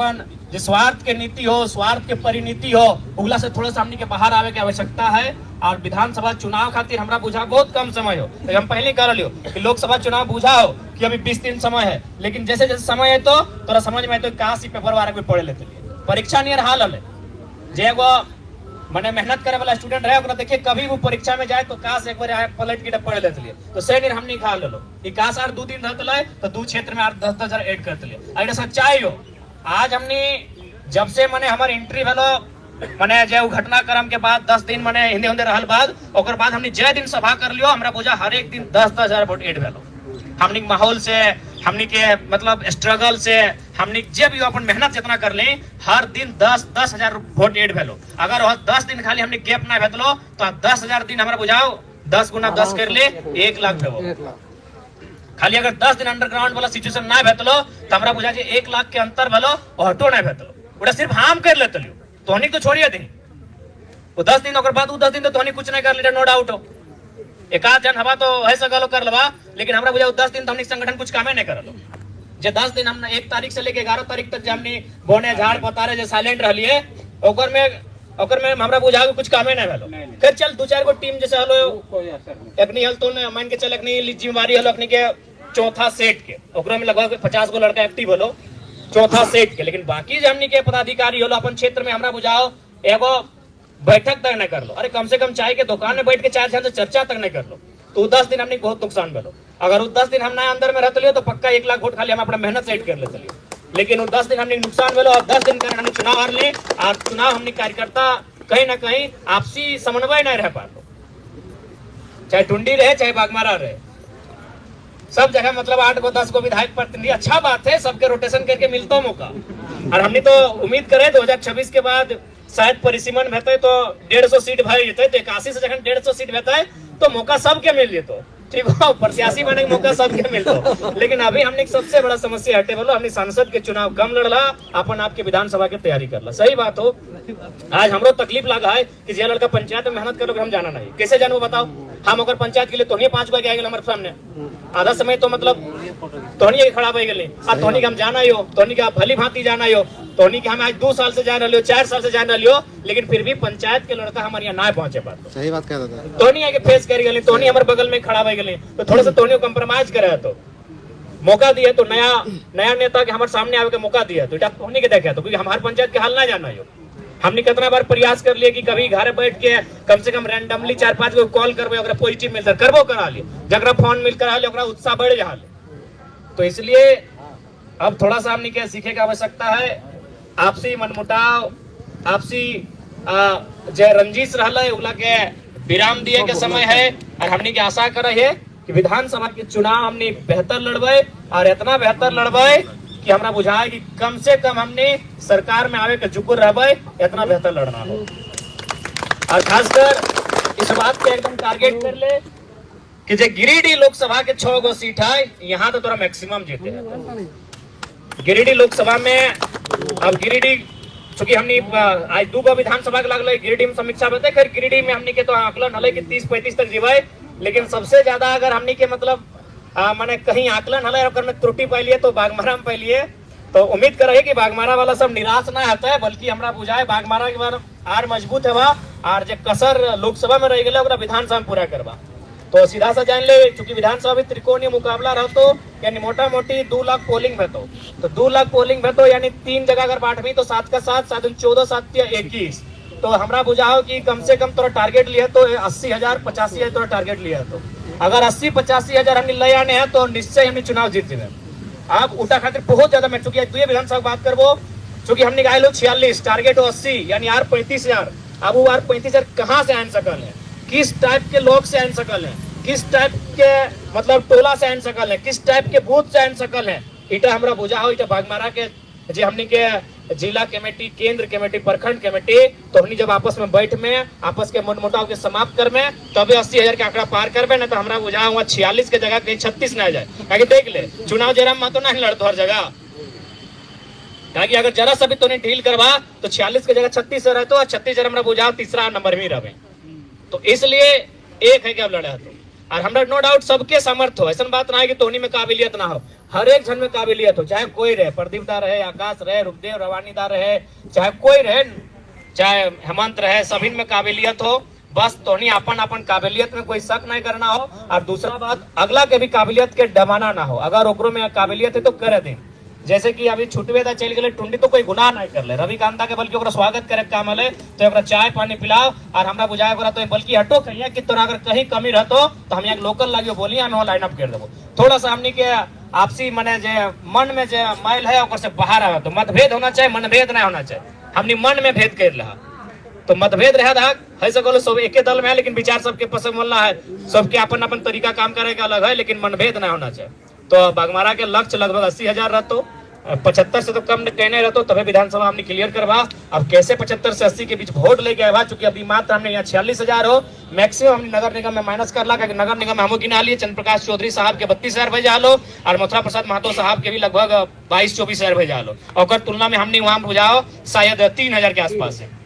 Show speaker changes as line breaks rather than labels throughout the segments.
अपन जो स्वार्थ के नीति हो, स्वार्थ के परिनीति हो, उगला से थोड़ा सा हमनी के बाहर आवे के आवश्यकता है। और विधानसभा चुनाव खातिर हमरा बुझा बहुत कम समय हो, तो हम पहले कह लियो कि लोकसभा चुनाव बुझा हो कि अभी 20 दिन समय है, लेकिन जैसे जैसे समय है तो तोरा समझ में तो काश पेपर वाला कोई पढ़े लेते परीक्षा नहीं हाल है जे वो मैंने मेहनत करे वाला स्टूडेंट रहे ओकरा देखिए कभी वो परीक्षा में जाए तो काश एक बार पलट के पढ़ लेते लिए तो से नहीं हमने खा लो कि काश आर 2 दिन रहते ले तो 2 क्षेत्र में 10-10 हजार ऐड करते लिए। अगर सच्चाई हो आज हमने जब से मैंने हमारे एंट्री भेलो मैंने जो घटनाक्रम के बाद 10 दिन मैंने हिंदी हिंदी रहल बाद ओकर बाद हमने जय दिन सभा कर लियो हमरा बुझा हर एक दिन 10-10 हजार वोट ऐड भेलो। हमने माहौल से हमने के मतलब स्ट्रगल से हमने जब भी अपन मेहनत जितना कर ले हर दिन 10-10 हजार वोट ऐड भेलो। अगर 10 दिन खाली हमने गैप ना भेटलो तो 10 हजार दिन हमरा बुझाओ 10 गुना 10 कर ले 1 लाख भेबो। खाली अगर 10 दिन अंडरग्राउंड वाला सिचुएशन ना भेटलो तो हमरा बुझा जे 1 लाख के अंतर भेलो ऑटो ना भेटलो ओटा सिर्फ हम कर लेते लियो तोहनी तो छोड़िए दे वो 10 दिन ओकर बाद वो 10 दिन तो तोहनी कुछ नहीं कर ले नो डाउट हो एक आध जन हवा तो ऐसा गलो कर लवा लेकिन हमरा बुझा 10 दिन तो हमने संगठन कुछ कामे नहीं करलो जे 10 दिन हमने 1 तारीख से लेके 11 तारीख तक हमने बोने झाड़ पतारे जे साइलेंट रहलिए ओकर में हमरा बुझा कुछ कामे नहीं भेलो। फिर चल 2-4 गो टीम जैसे हलो एकनी हल तो मान के चल एकनी जिम्मेवारी हलो एकनी के चौथा सेट के ओकरा में लगभग 50 गो लड़का एक्टिव हलो चौथा सेट के, लेकिन बाकी जो हमनी के पदाधिकारी हलो अपन क्षेत्र में हमरा बुझाओ एगो बैठक तक नहीं कर लो। अरे कम से कम चाय के दुकान में बैठ के 4 जन से चर्चा तक नहीं कर लो तो 10 दिन हमने बहुत नुकसान भेलो। अगर वो 10 दिन हम ना अंदर में रहते लियो तो पक्का 1 लाख वोट खाली हम अपना मेहनत से ऐड कर लेते लियो, लेकिन वो 10 दिन हमने नुकसान भेलो और 10 दिन का हमने चुनाव हार ले और चुनाव हमने कार्यकर्ता कहीं ना कहीं आपसी समन्वय नहीं रह पाते, चाहे टुंडी रहे चाहे बागमारा रहे सब जगह मतलब 8 गो 10 गो विधायक प्रतिनिधि अच्छा बात है सबके रोटेशन करके मिलता मौका। और हमने तो उम्मीद करे 2026 के बाद शायद परिसीमन भेटे तो 150 सीट भर जेते तो 81 से जखन 150 सीट भेटे तो मौका सबके मिल जेतो ठीक हो प्रत्याशी बने के मौका सबके मिलतो। लेकिन अभी हमने सबसे बड़ा समस्या हटे बोलो हमने सांसद के चुनाव कम लड़ला अपन आपके विधानसभा की तैयारी करला। सही बात हो आज हमरो तकलीफ लगा है कि जे लड़का पंचायत में मेहनत करोगे हम जाना नहीं कैसे जानू बताओ हम अगर पंचायत के लिए तोहनी 5 बार आगे हमारे सामने आधा समय तो मतलब तोहनी खड़ा हो गए आ तोहनी के हम जाना हो तोहनी के भली भांति जाना हो तोहनी के हम आज 2 साल से जान रही हो 4 साल से जान रही हो लेकिन फिर भी पंचायत के लड़का हमारे यहाँ ना पहुंचे पाते।
सही बात कह रहा था
तोहनी आगे फेस कर गए तोहनी हमारे बगल में खड़ा हो गए तो थोड़ा सा तोहनी कंप्रोमाइज करे तो मौका दिए तो नया नेता के हमारे सामने आवे के मौका दिया तो तोहनी के देखे तो क्योंकि हमारे पंचायत के हाल ना जाना हो। हमने कितना बार प्रयास कर लिए कि कभी घर बैठ के कम से कम रैंडमली 4-5 को कॉल करबे अगर पॉजिटिव मिलता करबो करा लिए जगरा फोन मिल करा ले ओकरा उत्साह बढ़ जा तो इसलिए अब थोड़ा सा हमने क्या सीखे की आवश्यकता है आपसी मनमुटाव आपसी जे रंजिश रहला है उला के विराम दिए के समय है और हमने की आशा करे है कि विधानसभा के चुनाव हमने बेहतर लड़बे और इतना बेहतर लड़बे कि हमरा बुझाए कि कम से कम हमने सरकार में आवे के जुकुर रहबे इतना बेहतर लड़ना हो। और खासकर इस बात के एकदम टारगेट कर ले कि जे गिरिडीह लोकसभा के 6 गो सीट है यहाँ तो तोरा मैक्सिमम जीते है गिरिडीह लोकसभा में। अब गिरिडीह चूंकि हमने आज 2 गो विधानसभा के लगल गिरिडीह में समीक्षा बताए खैर गिरिडीह में हमने के तो आकलन हले कि 30-35 तक जीवे लेकिन सबसे ज्यादा अगर हमने के मतलब माने कहीं आकलन हले और में त्रुटि पाइलिए तो बागमारा में पाइलिए तो उम्मीद करे कि बागमारा वाला सब निराश ना होता है बल्कि हमरा बुझाए बागमारा के बार आर मजबूत है और जो कसर लोकसभा में रह गए विधानसभा में पूरा करवा तो सीधा सा जान ले चूंकि विधानसभा में त्रिकोणीय मुकाबला रहतो यानी मोटा मोटी 2 लाख पोलिंग भेतो तो 2 लाख पोलिंग भेतो यानी 3 जगह अगर बांटवी तो 7 का 7 7 14 7 21 तो हमरा बुझाओ कि कम से कम तोरा टारगेट लिया तो 80,000 85,000 तोरा टारगेट लिया तो अगर 80-85 हजार हमने ले आने हैं तो निश्चय हमने चुनाव जीत जाए। अब उठा खातिर बहुत ज्यादा मैं चूंकि 2 विधानसभा बात करबो चूंकि हमने गाय लो 46 टारगेट हो 80 यानी यार 35,000 अब वो यार 35,000 कहाँ से आन सकल है किस टाइप के लोग से आन सकल है किस टाइप के मतलब टोला से आन सकल है किस टाइप के बूथ से आन सकल है इटा हमरा बुझा हो इटा बागमारा के जे हमने के जिला कमेटी केंद्र कमेटी प्रखंड कमेटी तो हमने जब आपस में बैठ में आपस के मनमुटाव के समाप्त कर में तभी 80,000 के आंकड़ा पार करबे ना तो हमरा बुझा हुआ 46 के जगह कहीं 36 ना आ जाए ताकि देख ले चुनाव जरा में तो नहीं लड़तो हर जगह ताकि अगर जरा सा भी तो नहीं ढील करवा तो 46 के जगह 36 से रहते और 36 जरा हमरा बुझा तीसरा नंबर में रहे तो इसलिए एक है कि अब लड़े तो और हमरा नो डाउट सबके समर्थ हो ऐसा बात ना है कि तोहनी में काबिलियत ना हो हर एक जन में काबिलियत हो, चाहे कोई रहे, प्रदीप दा रहे, आकाश रहे, रुपदेव रवानी दा रहे, चाहे कोई रहे, चाहे हेमंत रहे, सभी में काबिलियत हो। बस तोनी अपन अपन काबिलियत में कोई शक नहीं करना हो। और दूसरा बात, अगला के भी काबिलियत के डमाना ना हो। अगर ओकरो में काबिलियत है तो कर दे। जैसे कि अभी छुटवे था चल गए टुंडी तो कोई गुनाह नहीं कर ले, रविकांता के बल्कि ओकरा स्वागत करे काम हले तो ओकरा चाय पानी पिलाओ और हमरा बुझाए ओकरा तो बल्कि हटो कहिया कि तोरा अगर कहीं कमी रहतो तो हम यहाँ लोकल लागियो बोलिए हम लाइन अप कर देबो। थोड़ा सा हमनी के आपसी मने जे मन में जे मैल है ओकर से बाहर आवे तो मतभेद होना चाहिए, मनभेद नहीं होना चाहिए। हमनी मन में भेद कर रहा तो मतभेद रहे था है सको सब एक दल में है, लेकिन विचार सबके पसंद मिलना है, सबके अपन अपन तरीका काम करे का अलग है, लेकिन मनभेद नहीं होना चाहिए। तो बागमारा के लक्ष्य लगभग 80,000 रहतो, 75 से तो कम कहने रहते तभी विधानसभा हमने क्लियर करवा। अब कैसे 75 से 80 के बीच वोट लेके आया, चूंकि अभी मात्र हमने यहाँ 46,000 हो, मैक्सिमम हमने नगर निगम में माइनस कर ला, क्योंकि नगर निगम में हम गिना लिए चंद्र प्रकाश चौधरी साहब के 32,000 भेजा लो और मथुरा प्रसाद महतो साहब के भी लगभग 22-24,000 भेजा लो, और तुलना में हमने वहां बुझाओ शायद 3,000 के आसपास है।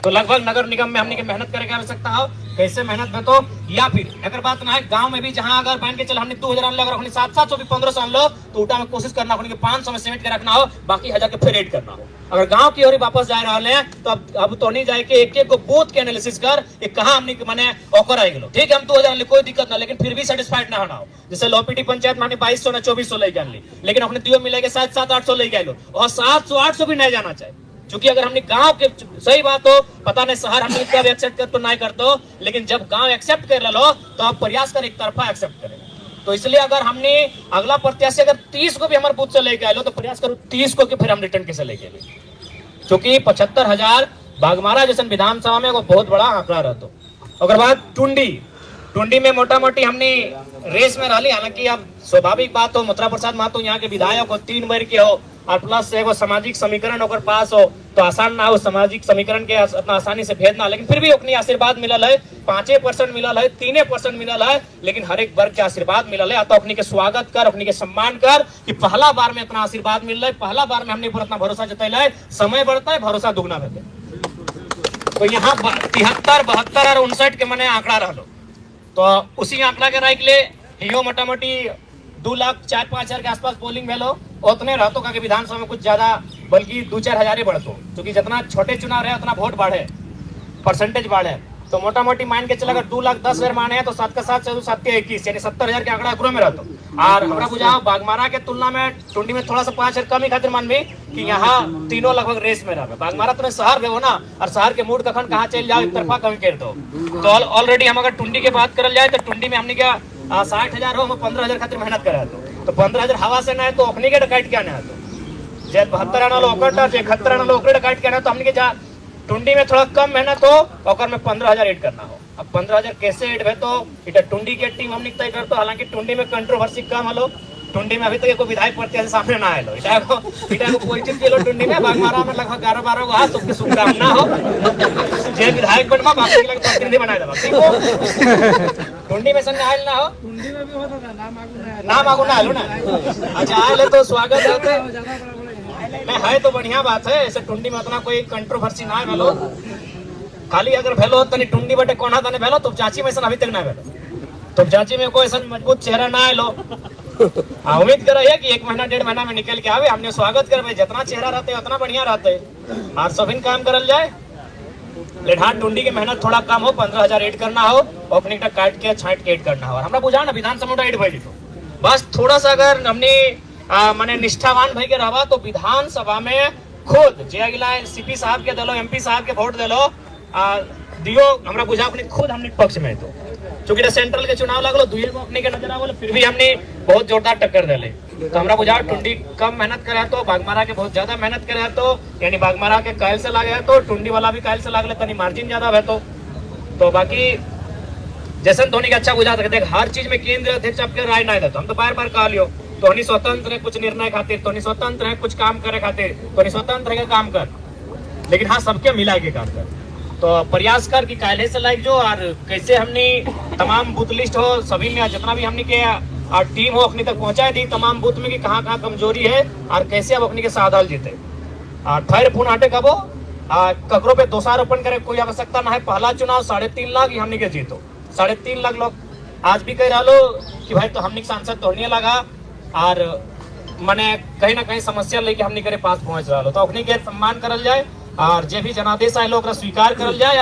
तो लगभग नगर निगम में हमने मेहनत करके आवश्यकता हो, कैसे मेहनत में तो या फिर अगर बात ना है गांव में भी जहां अगर मान के चल हमने 2,000 अनलो, अगर 700 भी 1500 अनलो तो उठा में कोशिश करना हो 500 में सीमेंट के रखना हो, बाकी 1000 के फिर रेट करना हो। अगर गांव की ओर वापस जा रहे हैं तो अब तो नहीं जाए कि एक को बूथ के एनालिसिस कर कहां हमने माने ओकर आ गेलो, ठीक है हम 2000 ले कोई दिक्कत ना, लेकिन फिर भी सेटिस्फाइड ना होना हो। जैसे लोपीटी पंचायत माने 2200 ना 2400 ले जान ली, लेकिन अपने दियो मिलेगा 700-800 ले गए और 700-800 भी नहीं जाना चाहिए। क्योंकि अगर हमने गांव के सही बात हो पता नहीं शहर हमने कब एक्सेप्ट कर तो नहीं करते, लेकिन जब गांव एक्सेप्ट कर लो तो आप प्रयास कर एक तरफा एक्सेप्ट करें। तो इसलिए अगर हमने अगला प्रत्याशी अगर 30 को भी हमारे बूथ से लेके आए लो तो प्रयास करो 30 को कि फिर हम रिटर्न कैसे लेके आए, क्योंकि 75,000 बागमारा जैसे विधानसभा में वो बहुत बड़ा आंकड़ा रहता। अगर बात टुंडी में मोटा मोटी हमने रेस में रही, हालांकि अब स्वाभाविक बात हो मथुरा प्रसाद महतो यहाँ के विधायक हो 3 बार के हो और प्लस एगो सामाजिक समीकरण ओकर पास हो तो आसान ना हो सामाजिक समीकरण के इतना आसानी से भेजना, लेकिन फिर भी अपनी आशीर्वाद मिलल है, 5% मिलल है, 3% मिलल है, लेकिन हर एक वर्ग के आशीर्वाद मिलल है। तो अपनी के स्वागत कर, अपनी के सम्मान कर कि पहला बार में इतना आशीर्वाद मिल रहा है, पहला बार में हमने पर इतना भरोसा जतैल है, समय बढ़ता है भरोसा दुगना रहता है। तो यहाँ 73, 72 और 59 के मने आंकड़ा रहो, तो उसी आंकड़ा के राय के लिए हियो मोटा मोटी 2,04,5,000 के आसपास पोलिंग भेलो उतने रहतो का विधानसभा में कुछ ज्यादा बल्कि 2-4 हजार बढ़तो, क्योंकि जितना छोटे चुनाव रहे उतना वोट बढ़े, परसेंटेज बढ़े। तो मोटा मोटी मान के चला अगर 2,10,000 माने हैं तो 7 का 7 7 के 21 यानी 70,000 के आंकड़ा अग्रो में रहतो। और हमरा बुझाओ बागमारा के तुलना में टुंडी में थोड़ा सा 5,000 कम ही खातिर मान भी कि यहाँ तीनों लगभग रेस में रहे। बागमारा तो शहर गए हो ना, और शहर के मूड कखन कहाँ चल जाओ एक तरफा कमी कर दो। तो ऑलरेडी हम अगर टुंडी की बात करल जाए तो टुंडी में हमने क्या 60,000 हो, 15,000 खातिर मेहनत करे तो 15,000 हवा से ना है तो अपनी के डकाइट क्या ना है तो जे 72 आना लो ओकर 71 आना लो ओकर डकाइट क्या ना, तो हमने के जा टुंडी में थोड़ा कम मेहनत हो ओकर में 15,000 ऐड करना हो। अब 15,000 कैसे ऐड है तो इटा टुंडी के टीम हमने तय करतो, हालांकि टुंडी में कंट्रोवर्सी कम हलो, टुंडी में अभी तक कोई विधायक प्रत्याशी सामने ना आए लो, इटा को कोई चीज के लो टुंडी में बागमारा में लगभग 11-12 गो हाथ सबके शुभकामना हो, जे विधायक बनवा बाकी के प्रतिनिधि बनाए देबा ठीक हो। टुंडी में संग आयल ना हो, टुंडी में भी होता नाम आगू ना आलो ना, अच्छा आए तो स्वागत होते नहीं है तो बढ़िया बात है। ऐसे टुंडी में उतना कोई कंट्रोवर्सी ना भेलो, खाली अगर भेलो तनी टुंडी बटे कोना तने भेलो तो चाची में अभी तक ना भेलो, तो चाची में कोई ऐसा मजबूत चेहरा ना आए लो। उम्मीद कर कि 1 महीना 1.5 महीना में निकल के आवे, हमने स्वागत करवे, जितना चेहरा रहते उतना बढ़िया रहते और सभी काम करल जाए। लेकिन टुंडी की मेहनत थोड़ा कम हो, 15,000 ऐड करना हो, ओपनिंग तक काट के छांट के ऐड करना हो। हमरा बुझा ना विधानसभा ऐड भइल तो बस थोड़ा सा अगर हमने माने निष्ठावान भई के रहवा तो विधानसभा में खुद जे अगला सीपी साहब के दिलो, एमपी साहब के वोट दिलो दियो, हमरा बुझा अपने खुद हमने पक्ष में तो चूंकि सेंट्रल के चुनाव लगलो दुए को अपने के नजर आवल, फिर भी हमने बहुत जोरदार टक्कर दिले। तो हमरा बुझा टुंडी कम मेहनत करे तो बागमारा के बहुत ज्यादा मेहनत करे तो यानी बागमारा के कायल से लागे तो टुंडी वाला भी कायल से लागले तनी मार्जिन ज्यादा है तो बाकी जैसन धोनी के अच्छा बुझा देख हर चीज में केंद्र अध्यक्ष आपके राय नहीं देता, हम तो बार बार कह लियो तो स्वतंत्र है कुछ निर्णय खातिर, तो स्वतंत्र है कुछ काम करे खातिर, तो स्वतंत्र है काम कर, लेकिन हाँ सबके मिला के काम कर। तो प्रयास कर कि काले से लाइक जो और कैसे हमने तमाम बूथ लिस्ट हो सभी में जितना भी हमने के टीम हो अपनी तक पहुंचाए दी तमाम बूथ में कि कहाँ कहाँ कमजोरी है और कैसे अब अपनी के साथ हल जीते। ठहर पुन हटे कबो ककरों पे दोषारोपण करे कोई आवश्यकता ना है। पहला चुनाव 3.5 लाख हमने के जीतो, 3.5 लाख लोग आज भी कह रहा लो कि भाई तो हमने सांसद तोड़ने लगा और माने कहीं ना कहीं समस्या लेके हमनी करे पास पहुंच रहा हो, तो अपनी के सम्मान करल जाए और जे भी जनादेश आए लोग स्वीकार करल जाए।